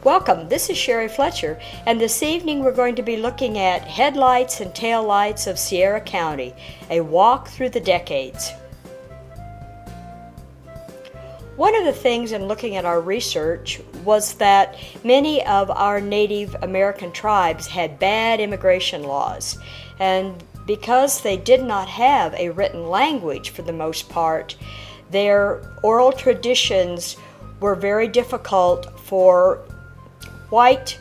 Welcome, this is Sherry Fletcher, and this evening we're going to be looking at Headlights and Taillights of Sierra County, a walk through the decades. One of the things in looking at our research was that many of our Native American tribes had bad immigration laws, and because they did not have a written language for the most part, their oral traditions were very difficult for white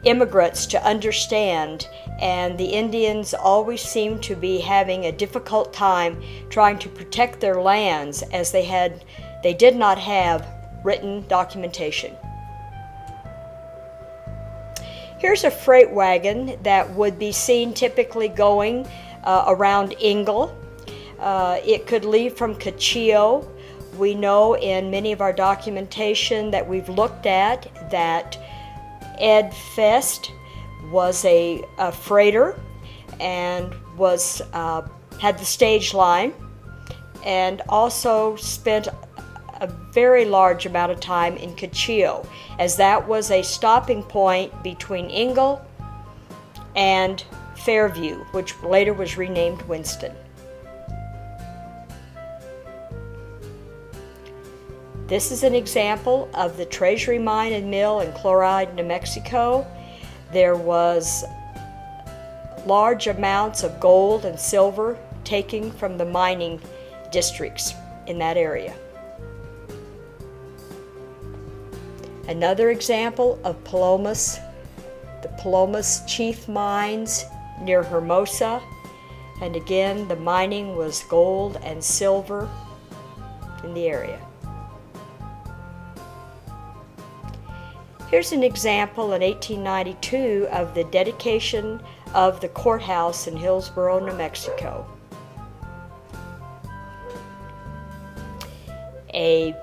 immigrants to understand, and the Indians always seemed to be having a difficult time trying to protect their lands as they did not have written documentation. Here's a freight wagon that would be seen typically going around Ingle. It could leave from Cachio. We know in many of our documentation that we've looked at that Ed Fest was a freighter and had the stage line, and also spent a very large amount of time in Cachio, as that was a stopping point between Ingle and Fairview, which later was renamed Winston. This is an example of the Treasury Mine and Mill in Chloride, New Mexico. There was large amounts of gold and silver taken from the mining districts in that area. Another example of Palomas, the Palomas Chief Mines near Hermosa, and again the mining was gold and silver in the area. Here's an example in 1892 of the dedication of the courthouse in Hillsboro, New Mexico. A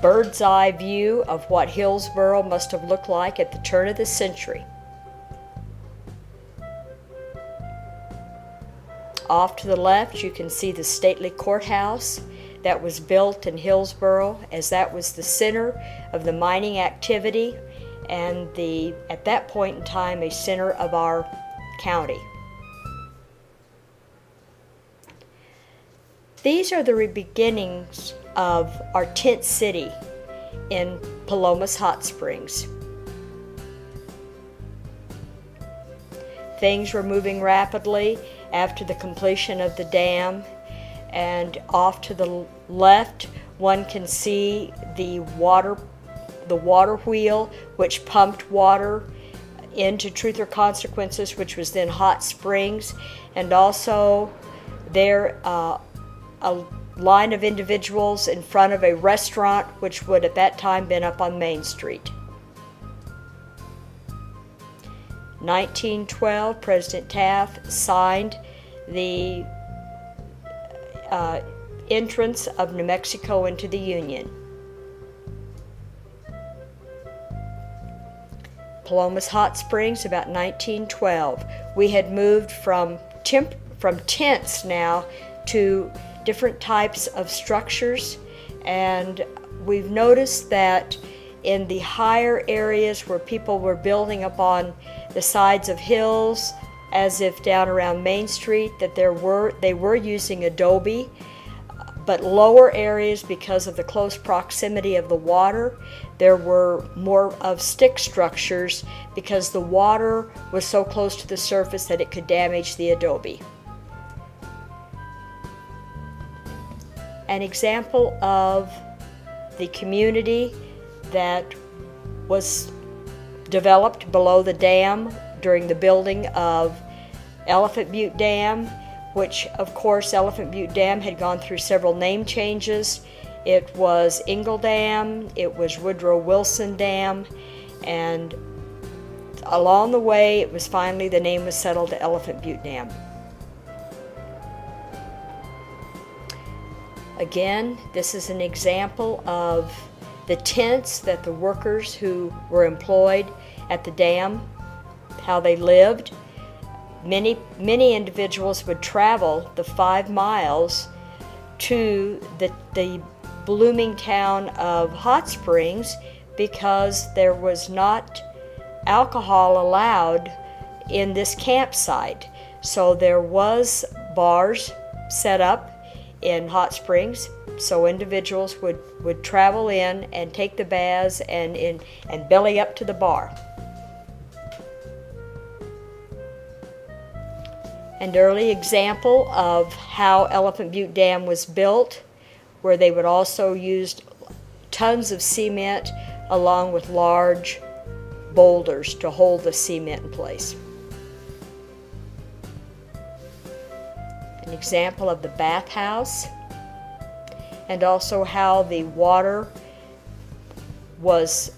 bird's eye view of what Hillsboro must have looked like at the turn of the century. Off to the left you can see the stately courthouse that was built in Hillsboro, as that was the center of the mining activity and at that point in time, a center of our county. These are the beginnings of our tent city in Palomas Hot Springs. Things were moving rapidly after the completion of the dam, and off to the left one can see the water wheel which pumped water into Truth or Consequences, which was then Hot Springs, and also there a line of individuals in front of a restaurant which would at that time been up on Main Street. 1912, President Taft signed the entrance of New Mexico into the Union. Palomas Hot Springs, about 1912. We had moved from tents now to different types of structures, and we've noticed that in the higher areas where people were building up on the sides of hills, as if down around Main Street, that they were using adobe, but lower areas, because of the close proximity of the water, there were more of stick structures because the water was so close to the surface that it could damage the adobe. An example of the community that was developed below the dam during the building of Elephant Butte Dam, which of course Elephant Butte Dam had gone through several name changes. It was Ingle Dam, it was Woodrow Wilson Dam, and along the way it was finally the name was settled to Elephant Butte Dam. Again, this is an example of the tents that the workers who were employed at the dam, how they lived. Many individuals would travel the 5 miles to the blooming town of Hot Springs because there was not alcohol allowed in this campsite. So there was bars set up in hot springs, so individuals would travel in and take the baths and belly up to the bar. An early example of how Elephant Butte Dam was built, where they would also use tons of cement along with large boulders to hold the cement in place. An example of the bathhouse, and also how the water was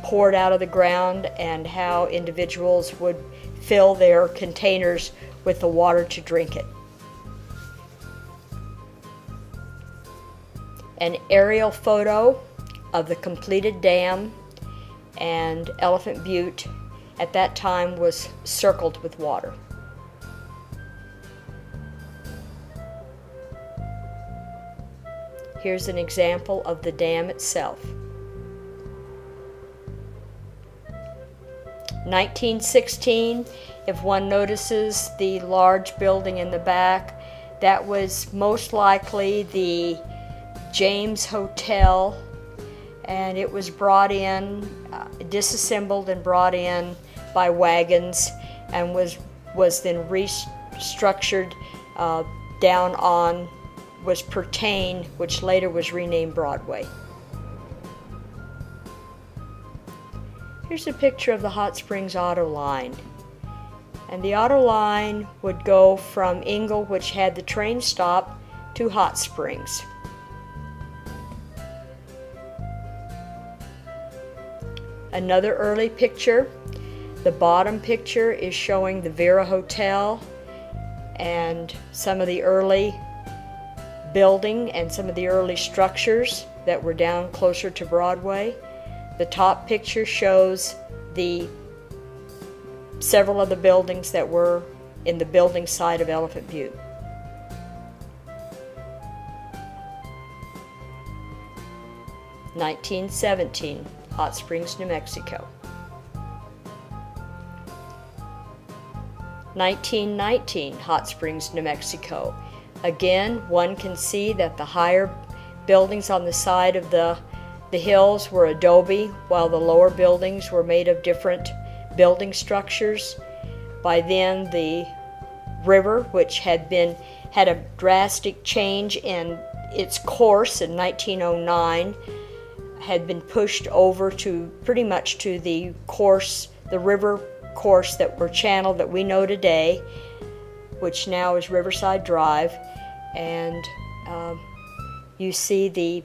poured out of the ground and how individuals would fill their containers with the water to drink it. An aerial photo of the completed dam, and Elephant Butte at that time was circled with water. Here's an example of the dam itself. 1916, if one notices the large building in the back, that was most likely the James Hotel, and it was brought in, disassembled and brought in by wagons, and was then restructured down on was Pertain, which later was renamed Broadway. Here's a picture of the Hot Springs Auto Line. And the auto line would go from Engle, which had the train stop, to Hot Springs. Another early picture, the bottom picture is showing the Vera Hotel and some of the early building and some of the early structures that were down closer to Broadway. The top picture shows several of the buildings that were in the building site of Elephant Butte. (1917) Hot Springs, New Mexico. 1919 Hot Springs, New Mexico. Again, one can see that the higher buildings on the side of the hills were adobe, while the lower buildings were made of different building structures. By then, the river, which had a drastic change in its course in 1909, had been pushed over to pretty much to the river course that were channeled that we know today, which now is Riverside Drive, and you see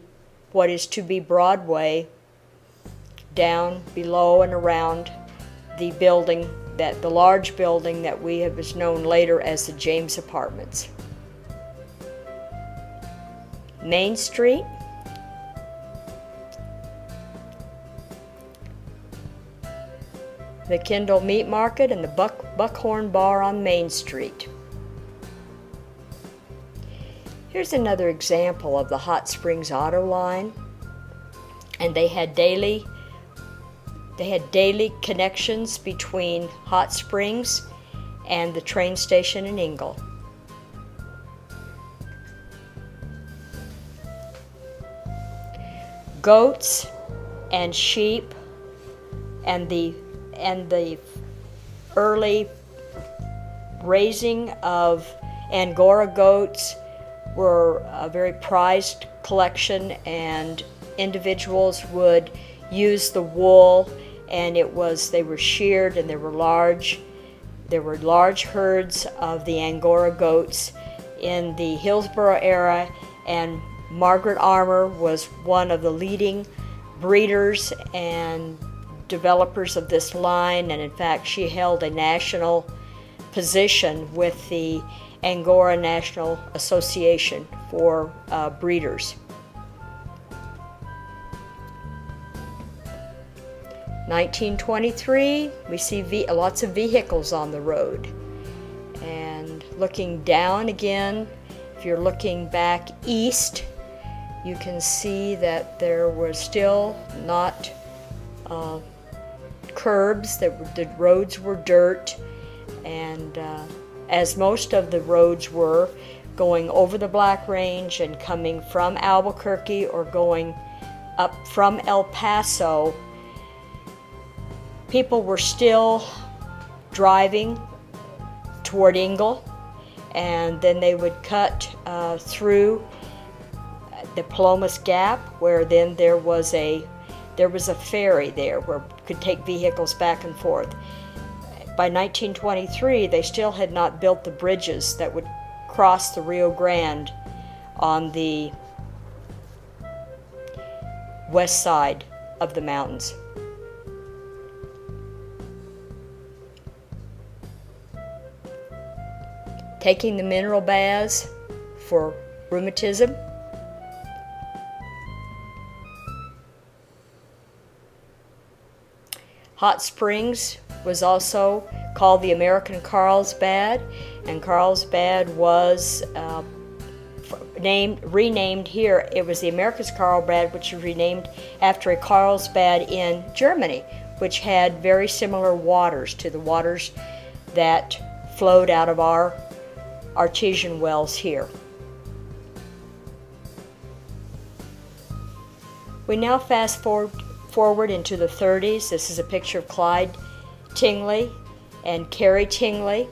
what is to be Broadway down below and around the building, the large building that was known later as the James Apartments. Main Street. The Kendall Meat Market and the Buckhorn Bar on Main Street. Here's another example of the Hot Springs Auto Line, and they had daily connections between Hot Springs and the train station in Engle. Goats and sheep and the early raising of Angora goats were a very prized collection, and individuals would use the wool, and they were sheared, and there were large herds of the Angora goats in the Hillsborough era, and Margaret Armour was one of the leading breeders and developers of this line, and in fact she held a national position with the Angora National Association for breeders. 1923, we see lots of vehicles on the road. And looking down again, if you're looking back east, You can see that there were still not curbs, that the roads were dirt, and as most of the roads were going over the Black Range and coming from Albuquerque or going up from El Paso, people were still driving toward Engle, and then they would cut through the Palomas Gap, where then there was a ferry there where could take vehicles back and forth. By 1923, they still had not built the bridges that would cross the Rio Grande on the west side of the mountains. Taking the mineral baths for rheumatism. Hot Springs was also called the American Carlsbad, and Carlsbad was renamed here. It was the America's Carlsbad, which was renamed after a Carlsbad in Germany, which had very similar waters to the waters that flowed out of our artesian wells here. We now fast forward into the 30s. This is a picture of Clyde Tingley and Carrie Tingley,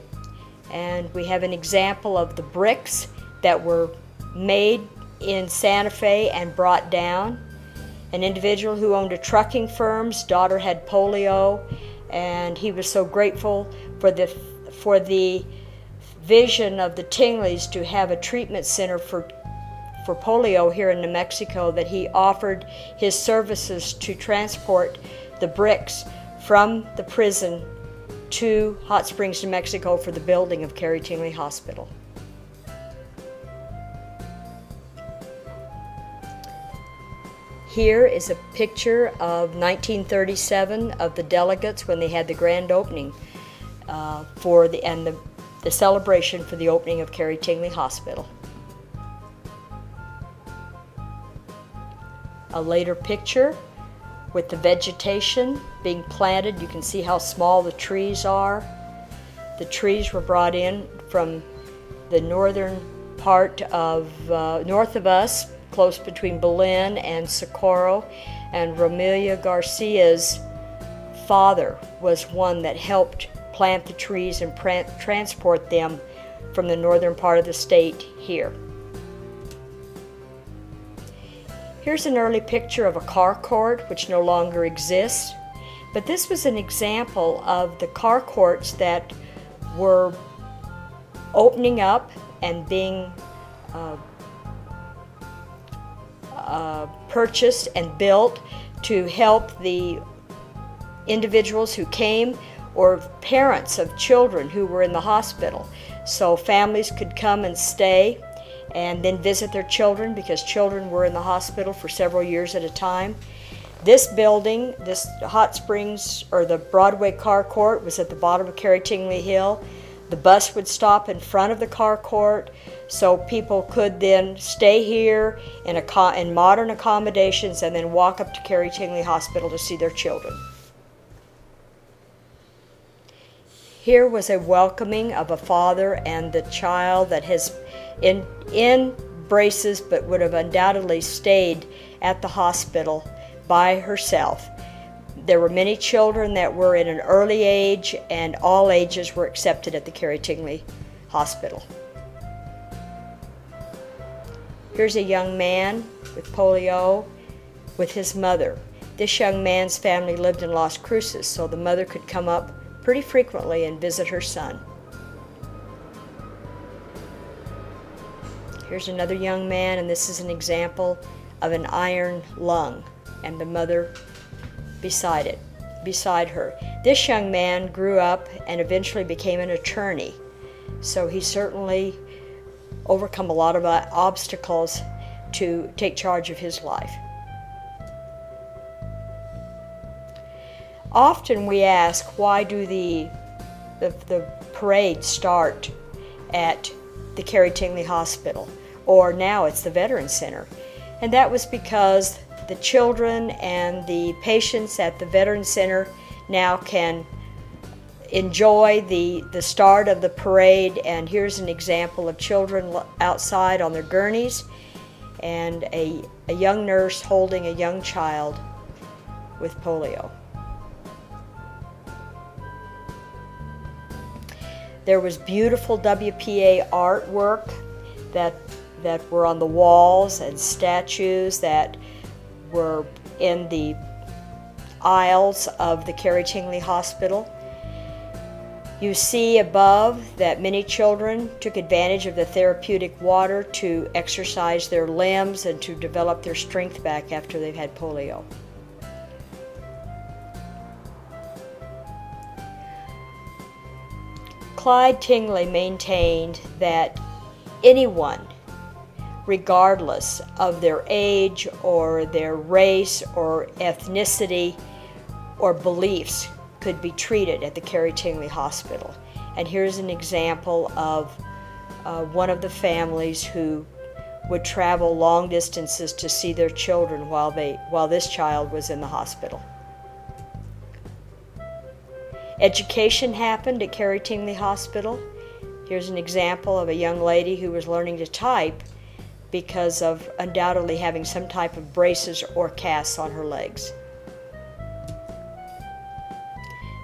and we have an example of the bricks that were made in Santa Fe and brought down. An individual who owned a trucking firm's daughter had polio, and he was so grateful for the vision of the Tingleys to have a treatment center for polio here in New Mexico that he offered his services to transport the bricks from the prison to Hot Springs, New Mexico for the building of Carrie Tingley Hospital. Here is a picture of 1937 of the delegates when they had the grand opening the celebration for the opening of Carrie Tingley Hospital. A later picture with the vegetation being planted. You can see how small the trees are. The trees were brought in from the northern part of north of us, close between Belen and Socorro, and Romelia Garcia's father was one that helped plant the trees and transport them from the northern part of the state here. Here's an early picture of a car court which no longer exists, but this was an example of the car courts that were opening up and being purchased and built to help the individuals who came or parents of children who were in the hospital. So families could come and stay and then visit their children, because children were in the hospital for several years at a time. This building, this Hot Springs, or the Broadway Car Court, was at the bottom of Carrie Tingley Hill. The bus would stop in front of the car court, so people could then stay here in modern accommodations and then walk up to Carrie Tingley Hospital to see their children. Here was a welcoming of a father and the child that has in braces but would have undoubtedly stayed at the hospital by herself. There were many children that were in an early age, and all ages were accepted at the Carrie Tingley Hospital. Here's a young man with polio with his mother. This young man's family lived in Las Cruces, so the mother could come up pretty frequently and visit her son. Here's another young man, and this is an example of an iron lung and the mother beside her. This young man grew up and eventually became an attorney, so he certainly overcome a lot of obstacles to take charge of his life. Often we ask, why do the parades start at the Carrie Tingley Hospital, or now it's the Veterans Center? And that was because the children and the patients at the Veterans Center now can enjoy the start of the parade. And here's an example of children outside on their gurneys and a young nurse holding a young child with polio. There was beautiful WPA artwork that were on the walls and statues that were in the aisles of the Carrie Tingley Hospital. You see above that many children took advantage of the therapeutic water to exercise their limbs and to develop their strength back after they've had polio. Clyde Tingley maintained that anyone, regardless of their age or their race or ethnicity or beliefs, could be treated at the Carrie Tingley Hospital. And here's an example of one of the families who would travel long distances to see their children while this child was in the hospital. Education happened at Carrie Tingley Hospital. Here's an example of a young lady who was learning to type because of undoubtedly having some type of braces or casts on her legs.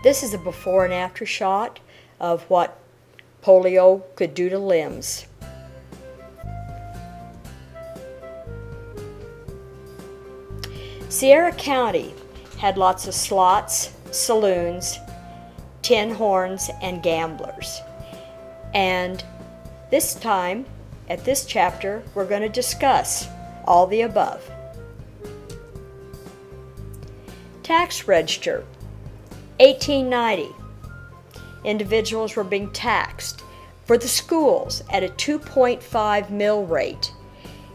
This is a before and after shot of what polio could do to limbs. Sierra County had lots of slots, saloons, tin horns, and gamblers. And this time, at this chapter, we're going to discuss all the above. Tax register. 1890, individuals were being taxed for the schools at a 2.5 mill rate.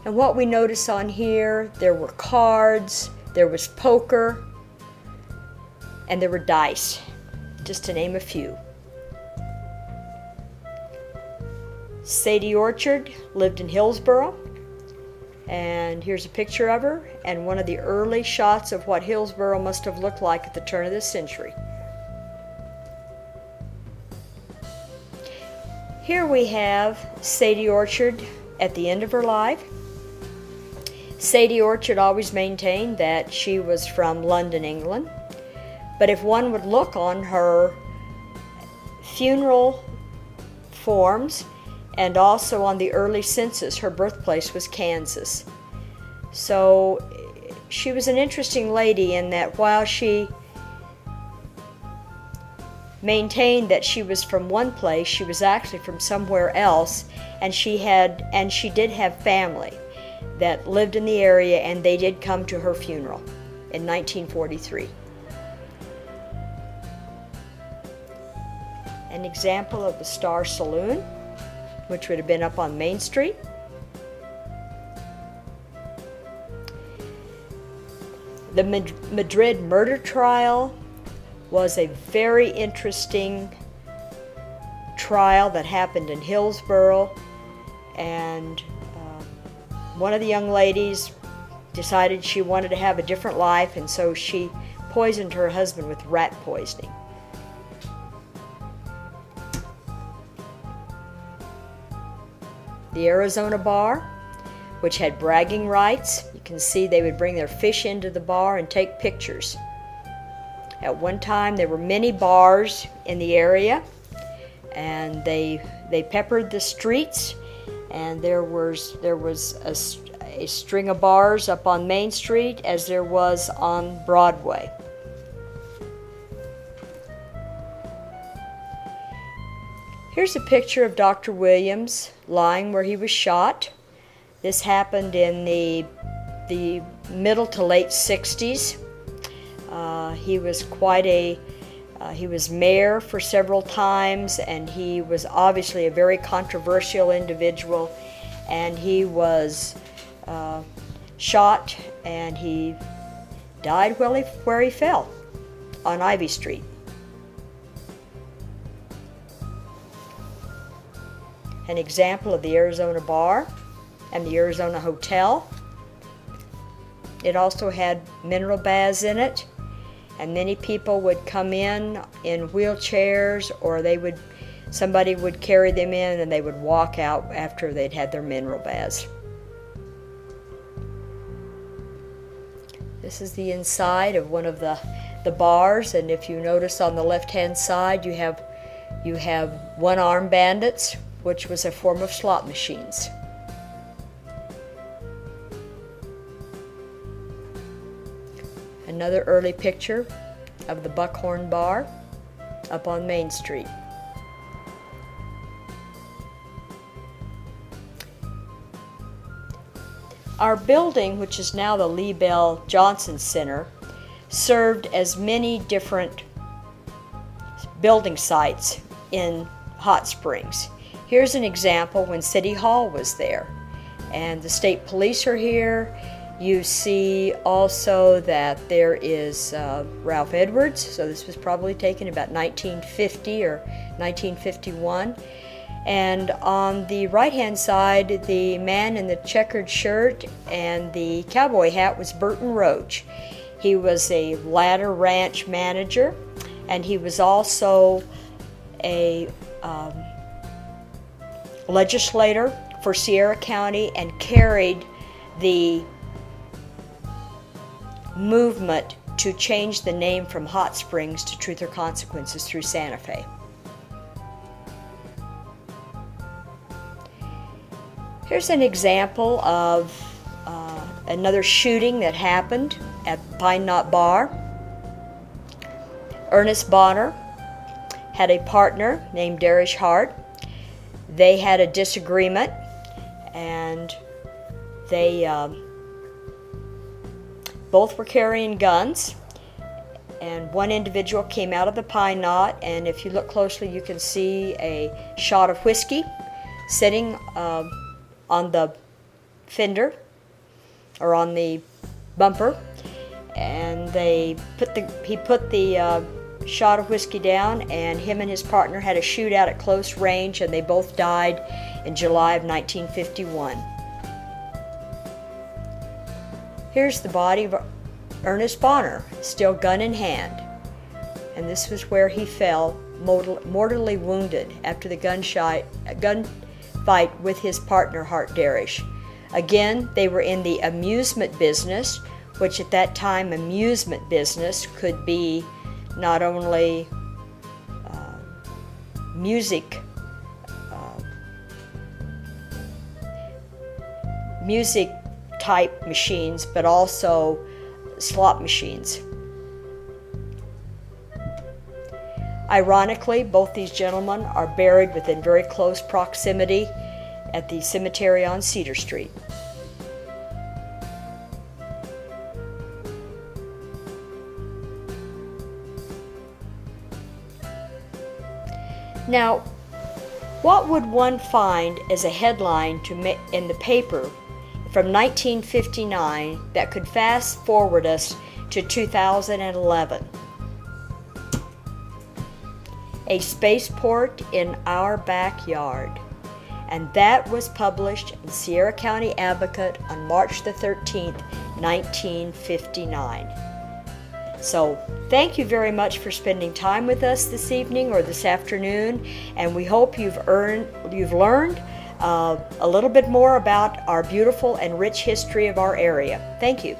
And what we notice on here, there were cards, there was poker, and there were dice, just to name a few. Sadie Orchard lived in Hillsboro, and here's a picture of her and one of the early shots of what Hillsboro must have looked like at the turn of this century. Here we have Sadie Orchard at the end of her life. Sadie Orchard always maintained that she was from London, England. But if one would look on her funeral forms and also on the early census, her birthplace was Kansas. So she was an interesting lady in that while she maintained that she was from one place, she was actually from somewhere else, and she did have family that lived in the area, and they did come to her funeral in 1943. An example of the Star Saloon, which would have been up on Main Street. The Madrid murder trial was a very interesting trial that happened in Hillsboro, and one of the young ladies decided she wanted to have a different life, and so she poisoned her husband with rat poisoning. The Arizona bar, which had bragging rights. You can see they would bring their fish into the bar and take pictures. At one time there were many bars in the area, and they peppered the streets, and there was a string of bars up on Main Street as there was on Broadway. Here's a picture of Dr. Williams lying where he was shot. This happened in the middle to late 60s. He was he was mayor for several times, and he was obviously a very controversial individual, and he was shot, and he died where he fell on Ivy Street. An example of the Arizona bar and the Arizona Hotel. It also had mineral baths in it, and many people would come in wheelchairs, or somebody would carry them in and they would walk out after they'd had their mineral baths. This is the inside of one of the bars, and if you notice on the left-hand side, you have one-arm bandits, which was a form of slot machines. Another early picture of the Buckhorn Bar up on Main Street. Our building, which is now the Lee Bell Johnson Center, served as many different building sites in Hot Springs. Here's an example when City Hall was there, and the state police are here. You see also that there is Ralph Edwards, so this was probably taken about 1950 or 1951. And on the right-hand side, the man in the checkered shirt and the cowboy hat was Burton Roach. He was a ladder ranch manager, and he was also a legislator for Sierra County and carried the movement to change the name from Hot Springs to Truth or Consequences through Santa Fe. Here's an example of another shooting that happened at Pine Knot Bar. Ernest Bonner had a partner named Darish Hart. They had a disagreement, and they both were carrying guns, and one individual came out of the pine knot, and if you look closely you can see a shot of whiskey sitting on the fender or on the bumper, and he put the shot of whiskey down, and him and his partner had a shootout at close range, and they both died in July of 1951. Here's the body of Ernest Bonner, still gun in hand, and this was where he fell, mortally wounded after the gunfight with his partner Hart Darish. Again, they were in the amusement business, which at that time amusement business could be not only music type machines, but also slot machines. Ironically, both these gentlemen are buried within very close proximity at the cemetery on Cedar Street. Now, what would one find as a headline in the paper from 1959 that could fast forward us to 2011? A spaceport in our backyard. And that was published in Sierra County Advocate on March the 13th, 1959. So thank you very much for spending time with us this evening or this afternoon, and we hope you've learned a little bit more about our beautiful and rich history of our area. Thank you.